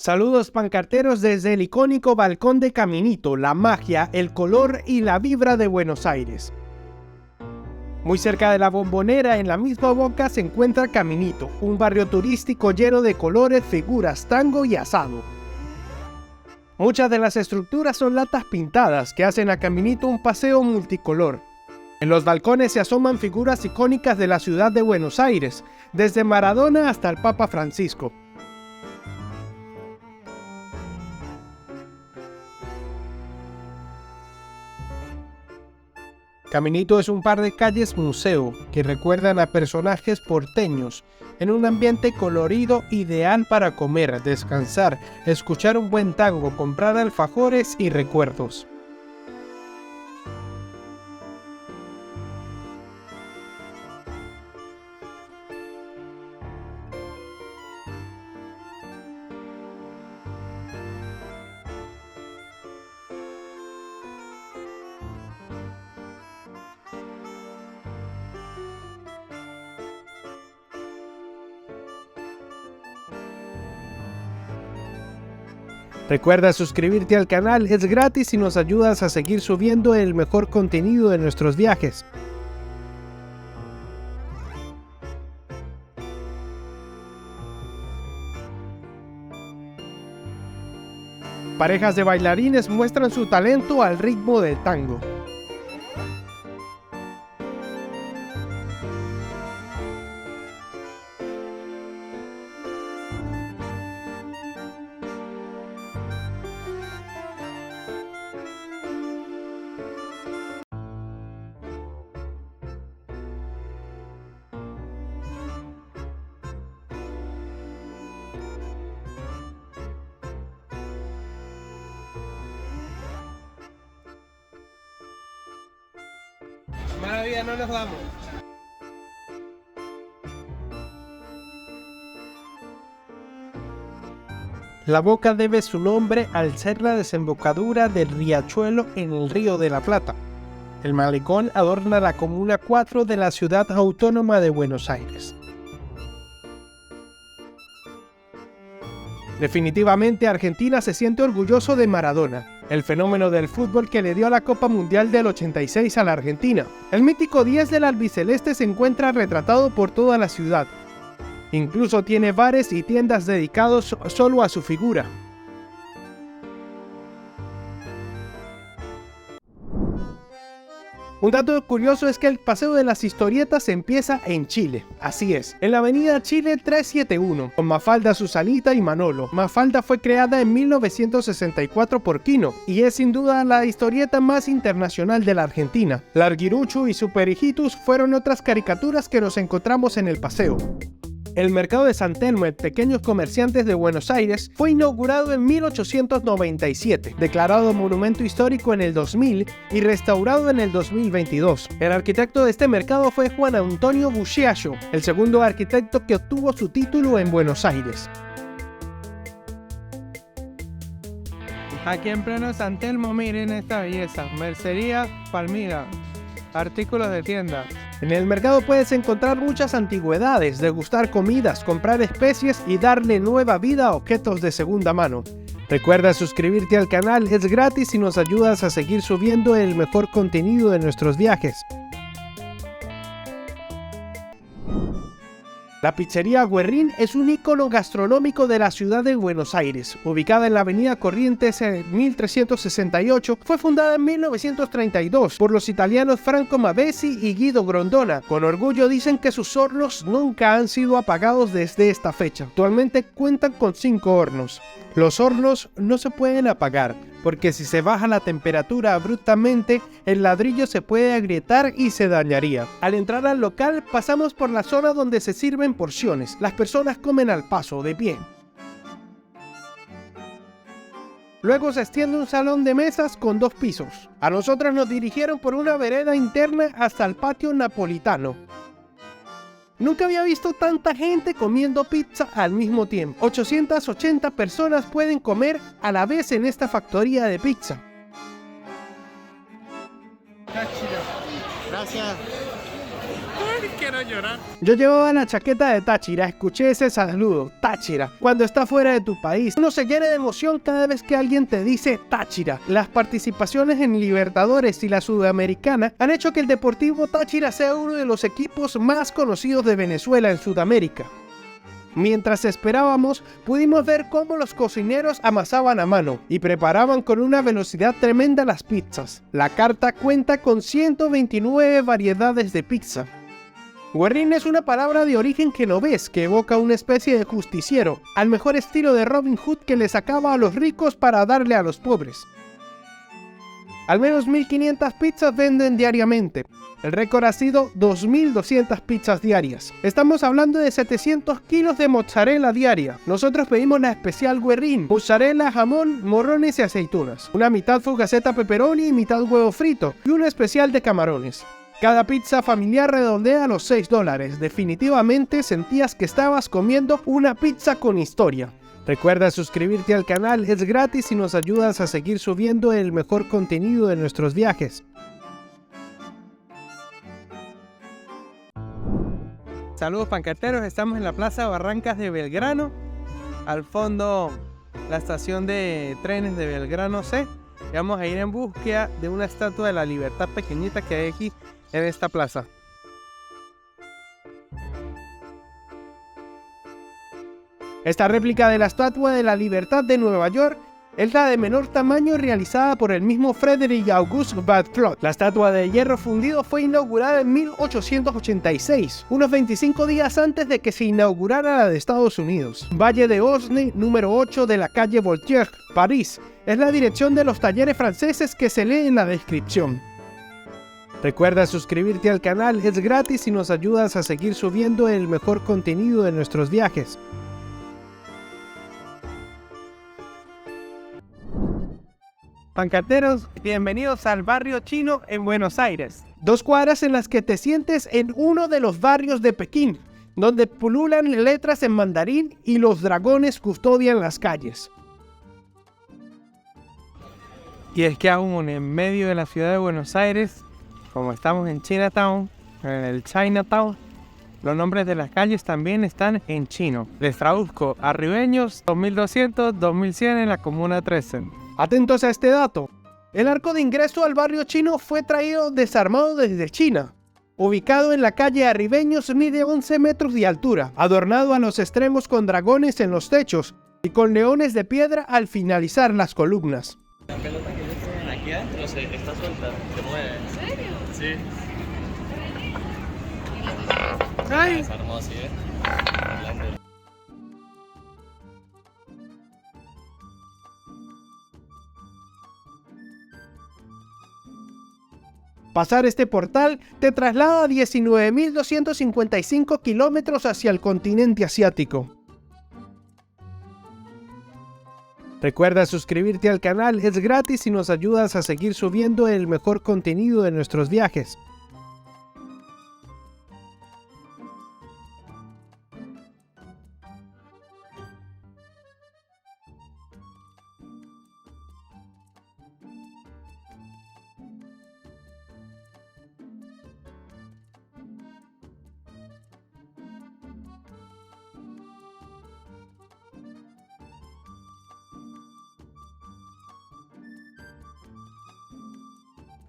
Saludos pancarteros desde el icónico balcón de Caminito, la magia, el color y la vibra de Buenos Aires. Muy cerca de la Bombonera, en la misma boca, se encuentra Caminito, un barrio turístico lleno de colores, figuras, tango y asado. Muchas de las estructuras son latas pintadas que hacen a Caminito un paseo multicolor. En los balcones se asoman figuras icónicas de la ciudad de Buenos Aires, desde Maradona hasta el Papa Francisco. Caminito es un par de calles museo que recuerdan a personajes porteños en un ambiente colorido ideal para comer, descansar, escuchar un buen tango, comprar alfajores y recuerdos. Recuerda suscribirte al canal, es gratis y nos ayudas a seguir subiendo el mejor contenido de nuestros viajes. Parejas de bailarines muestran su talento al ritmo del tango. Maravilla, no nos vamos. La boca debe su nombre al ser la desembocadura del riachuelo en el Río de la Plata. El malecón adorna la Comuna 4 de la Ciudad Autónoma de Buenos Aires. Definitivamente Argentina se siente orgulloso de Maradona, el fenómeno del fútbol que le dio la Copa Mundial del 86 a la Argentina. El mítico 10 del albiceleste se encuentra retratado por toda la ciudad. Incluso tiene bares y tiendas dedicados solo a su figura. Un dato curioso es que el Paseo de las Historietas empieza en Chile, así es, en la avenida Chile 371, con Mafalda, Susanita y Manolo. Mafalda fue creada en 1964 por Quino, y es sin duda la historieta más internacional de la Argentina. Larguirucho y Super Hijitus fueron otras caricaturas que nos encontramos en el paseo. El mercado de San Telmo de pequeños comerciantes de Buenos Aires fue inaugurado en 1897, declarado monumento histórico en el 2000 y restaurado en el 2022. El arquitecto de este mercado fue Juan Antonio Busciallo, el segundo arquitecto que obtuvo su título en Buenos Aires. Aquí en pleno San Telmo, miren esta belleza, mercería Palmira, artículos de tienda. En el mercado puedes encontrar muchas antigüedades, degustar comidas, comprar especies y darle nueva vida a objetos de segunda mano. Recuerda suscribirte al canal, es gratis y nos ayudas a seguir subiendo el mejor contenido de nuestros viajes. La pizzería Guerrín es un ícono gastronómico de la ciudad de Buenos Aires. Ubicada en la avenida Corrientes en 1368, fue fundada en 1932 por los italianos Franco Mavesi y Guido Grondona. Con orgullo dicen que sus hornos nunca han sido apagados desde esta fecha. Actualmente cuentan con 5 hornos. Los hornos no se pueden apagar, porque si se baja la temperatura abruptamente, el ladrillo se puede agrietar y se dañaría. Al entrar al local, pasamos por la zona donde se sirven porciones. Las personas comen al paso, de pie. Luego se extiende un salón de mesas con 2 pisos. A nosotros nos dirigieron por una vereda interna hasta el patio napolitano. Nunca había visto tanta gente comiendo pizza al mismo tiempo. 880 personas pueden comer a la vez en esta factoría de pizza. Gracias. Ay, qué quiero llorar. Yo llevaba la chaqueta de Táchira, escuché ese saludo, Táchira, cuando estás fuera de tu país. Uno se llena de emoción cada vez que alguien te dice Táchira. Las participaciones en Libertadores y la Sudamericana han hecho que el Deportivo Táchira sea uno de los equipos más conocidos de Venezuela en Sudamérica. Mientras esperábamos, pudimos ver cómo los cocineros amasaban a mano y preparaban con una velocidad tremenda las pizzas. La carta cuenta con 129 variedades de pizza. Guerrín es una palabra de origen genovés que evoca una especie de justiciero, al mejor estilo de Robin Hood que le sacaba a los ricos para darle a los pobres. Al menos 1500 pizzas venden diariamente. El récord ha sido 2200 pizzas diarias. Estamos hablando de 700 kilos de mozzarella diaria. Nosotros pedimos la especial Guerrín, mozzarella, jamón, morrones y aceitunas. Una mitad fugaceta pepperoni y mitad huevo frito, y una especial de camarones. Cada pizza familiar redondea los $6. Definitivamente sentías que estabas comiendo una pizza con historia. Recuerda suscribirte al canal, es gratis y nos ayudas a seguir subiendo el mejor contenido de nuestros viajes. Saludos pancarteros, estamos en la Plaza Barrancas de Belgrano. Al fondo la estación de trenes de Belgrano C. Y vamos a ir en búsqueda de una estatua de la libertad pequeñita que hay aquí en esta plaza. Esta réplica de la Estatua de la Libertad de Nueva York es la de menor tamaño realizada por el mismo Frederick August Bartholomew. La estatua de hierro fundido fue inaugurada en 1886, unos 25 días antes de que se inaugurara la de Estados Unidos. Valle de Osne, número 8 de la calle Voltaire, París, es la dirección de los talleres franceses que se lee en la descripción. Recuerda suscribirte al canal, es gratis y nos ayudas a seguir subiendo el mejor contenido de nuestros viajes. Pancarteros, bienvenidos al barrio chino en Buenos Aires. 2 cuadras en las que te sientes en uno de los barrios de Pekín, donde pululan letras en mandarín y los dragones custodian las calles. Y es que aún en medio de la ciudad de Buenos Aires, como estamos en Chinatown, en el Chinatown, los nombres de las calles también están en chino. Les traduzco: Arribeños 2200, 2100 en la comuna 13. Atentos a este dato. El arco de ingreso al barrio chino fue traído desarmado desde China. Ubicado en la calle Arribeños, mide 11 metros de altura, adornado a los extremos con dragones en los techos y con leones de piedra al finalizar las columnas. La pelota que ellos tienen aquí adentro está suelta, se mueve. ¿En serio? Sí. ¡Ay! Es hermoso, ¿eh? Pasar este portal te traslada a 19.255 kilómetros hacia el continente asiático. Recuerda suscribirte al canal, es gratis y nos ayudas a seguir subiendo el mejor contenido de nuestros viajes.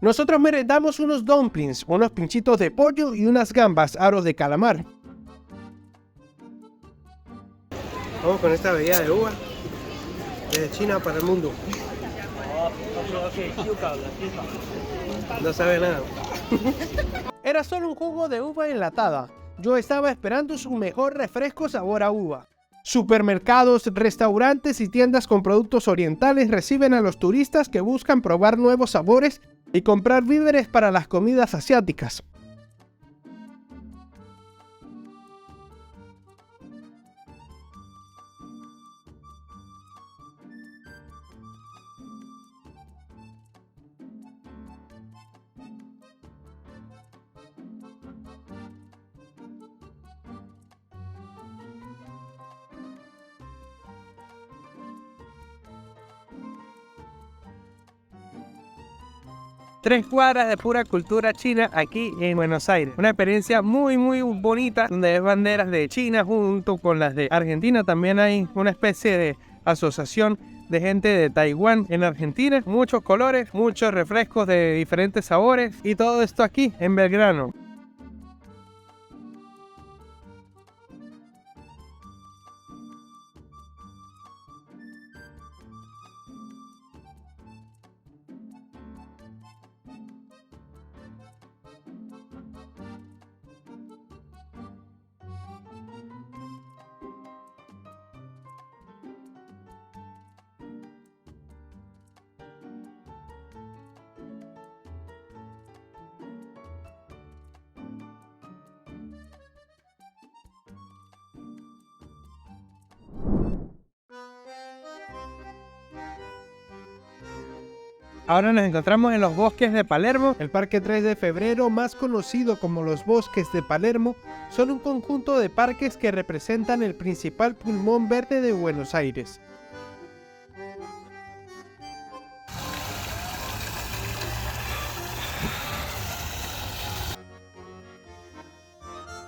Nosotros merendamos unos dumplings, unos pinchitos de pollo y unas gambas, aros de calamar. Vamos con esta bebida de uva, desde China para el mundo. No sabe nada. Era solo un jugo de uva enlatada. Yo estaba esperando su mejor refresco sabor a uva. Supermercados, restaurantes y tiendas con productos orientales reciben a los turistas que buscan probar nuevos sabores y comprar víveres para las comidas asiáticas. 3 cuadras de pura cultura china aquí en Buenos Aires. Una experiencia muy bonita, donde hay banderas de China junto con las de Argentina. También hay una especie de asociación de gente de Taiwán en Argentina. Muchos colores, muchos refrescos de diferentes sabores y todo esto aquí en Belgrano. Ahora nos encontramos en los bosques de Palermo. El Parque 3 de Febrero, más conocido como los Bosques de Palermo, son un conjunto de parques que representan el principal pulmón verde de Buenos Aires.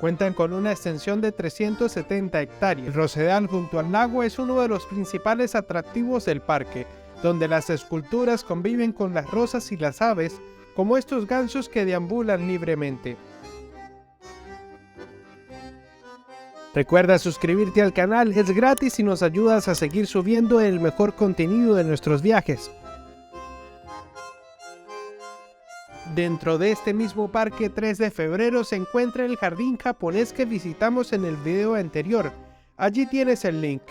Cuentan con una extensión de 370 hectáreas. El Rosedal junto al lago es uno de los principales atractivos del parque, donde las esculturas conviven con las rosas y las aves, como estos gansos que deambulan libremente. Recuerda suscribirte al canal, es gratis y nos ayudas a seguir subiendo el mejor contenido de nuestros viajes. Dentro de este mismo Parque 3 de Febrero se encuentra el jardín japonés que visitamos en el video anterior. Allí tienes el link.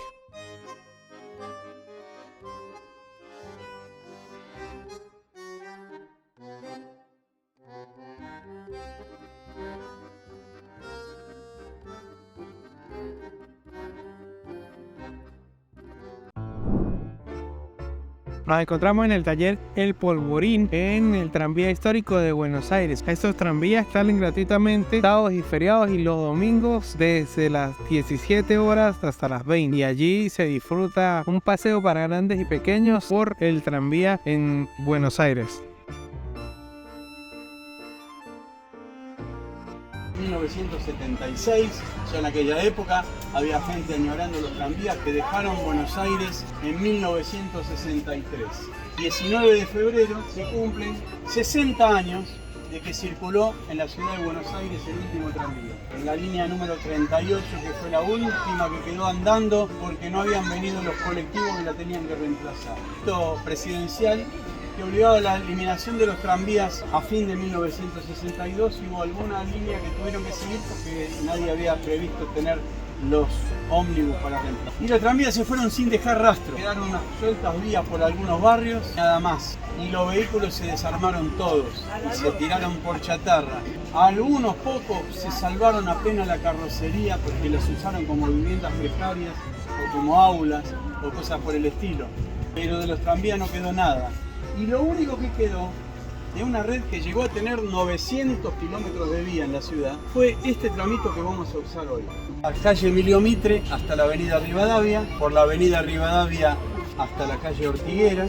Nos encontramos en el taller El Polvorín en el tranvía histórico de Buenos Aires. Estos tranvías salen gratuitamente sábados y feriados y los domingos desde las 17 horas hasta las 20. Y allí se disfruta un paseo para grandes y pequeños por el tranvía en Buenos Aires. 1976, ya en aquella época había gente añorando los tranvías que dejaron Buenos Aires en 1963. 19 de febrero se cumplen 60 años de que circuló en la ciudad de Buenos Aires el último tranvía, en la línea número 38, que fue la última que quedó andando porque no habían venido los colectivos que la tenían que reemplazar. Esto presidencial que obligaba a la eliminación de los tranvías a fin de 1962, y hubo alguna línea que tuvieron que seguir porque nadie había previsto tener los ómnibus para reemplazar. Y los tranvías se fueron sin dejar rastro, quedaron unas sueltas vías por algunos barrios, nada más. Y los vehículos se desarmaron todos y se tiraron por chatarra. Algunos pocos se salvaron apenas la carrocería porque los usaron como viviendas precarias o como aulas o cosas por el estilo. Pero de los tranvías no quedó nada. Y lo único que quedó de una red que llegó a tener 900 kilómetros de vía en la ciudad fue este tramito que vamos a usar hoy. La calle Emilio Mitre hasta la avenida Rivadavia, por la avenida Rivadavia hasta la calle Ortiguera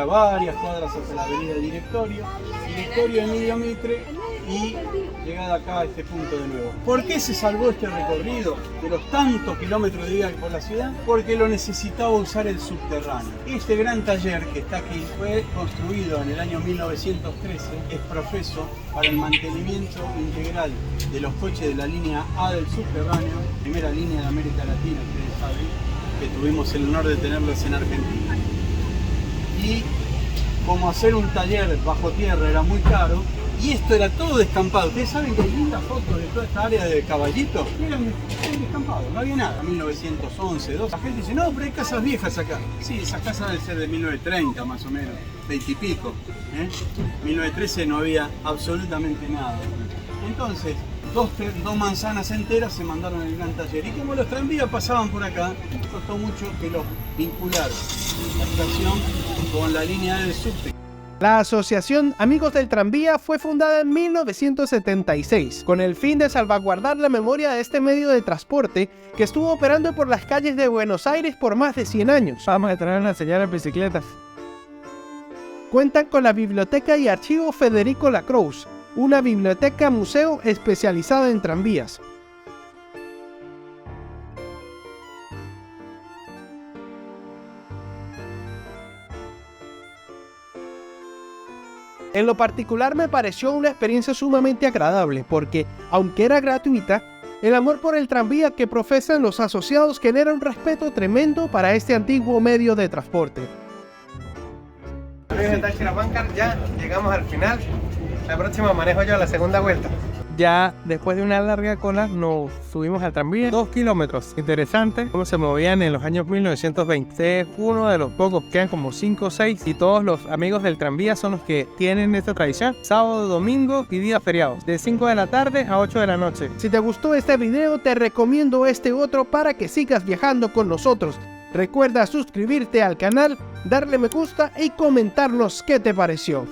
varias cuadras hasta la avenida Directorio, Emilio Mitre y llegada acá a este punto de nuevo. ¿Por qué se salvó este recorrido de los tantos kilómetros de vía por la ciudad? Porque lo necesitaba usar el subterráneo. Este gran taller que está aquí fue construido en el año 1913, es profeso para el mantenimiento integral de los coches de la línea A del subterráneo, primera línea de América Latina, ustedes saben, que tuvimos el honor de tenerlos en Argentina. Y como hacer un taller bajo tierra era muy caro, y esto era todo descampado. Ustedes saben que hay lindas fotos de toda esta área de Caballito. Eran descampados, no había nada. 1911, 12. La gente dice, no, pero hay casas viejas acá. Sí, esas casas deben ser de 1930 más o menos, 20 y pico. 1913 no había absolutamente nada. Entonces, dos manzanas enteras se mandaron al gran taller. Y como los tranvías pasaban por acá, costó mucho que los vincularan la estación con la línea del subte. La asociación Amigos del Tranvía fue fundada en 1976 con el fin de salvaguardar la memoria de este medio de transporte que estuvo operando por las calles de Buenos Aires por más de 100 años. Vamos a traer una señal de bicicletas. Cuentan con la Biblioteca y Archivo Federico Lacroix, una biblioteca museo especializada en tranvías. En lo particular me pareció una experiencia sumamente agradable porque, aunque era gratuita, el amor por el tranvía que profesan los asociados genera un respeto tremendo para este antiguo medio de transporte. Ya llegamos al final. La próxima manejo yo la segunda vuelta. Ya después de una larga cola nos subimos al tranvía, 2 kilómetros. Interesante cómo se movían en los años 1920. Es uno de los pocos, quedan como 5 o 6 y todos los amigos del tranvía son los que tienen esta tradición. Sábado, domingo y días feriados, de 5 de la tarde a 8 de la noche. Si te gustó este video, te recomiendo este otro para que sigas viajando con nosotros. Recuerda suscribirte al canal, darle me gusta y comentarnos qué te pareció.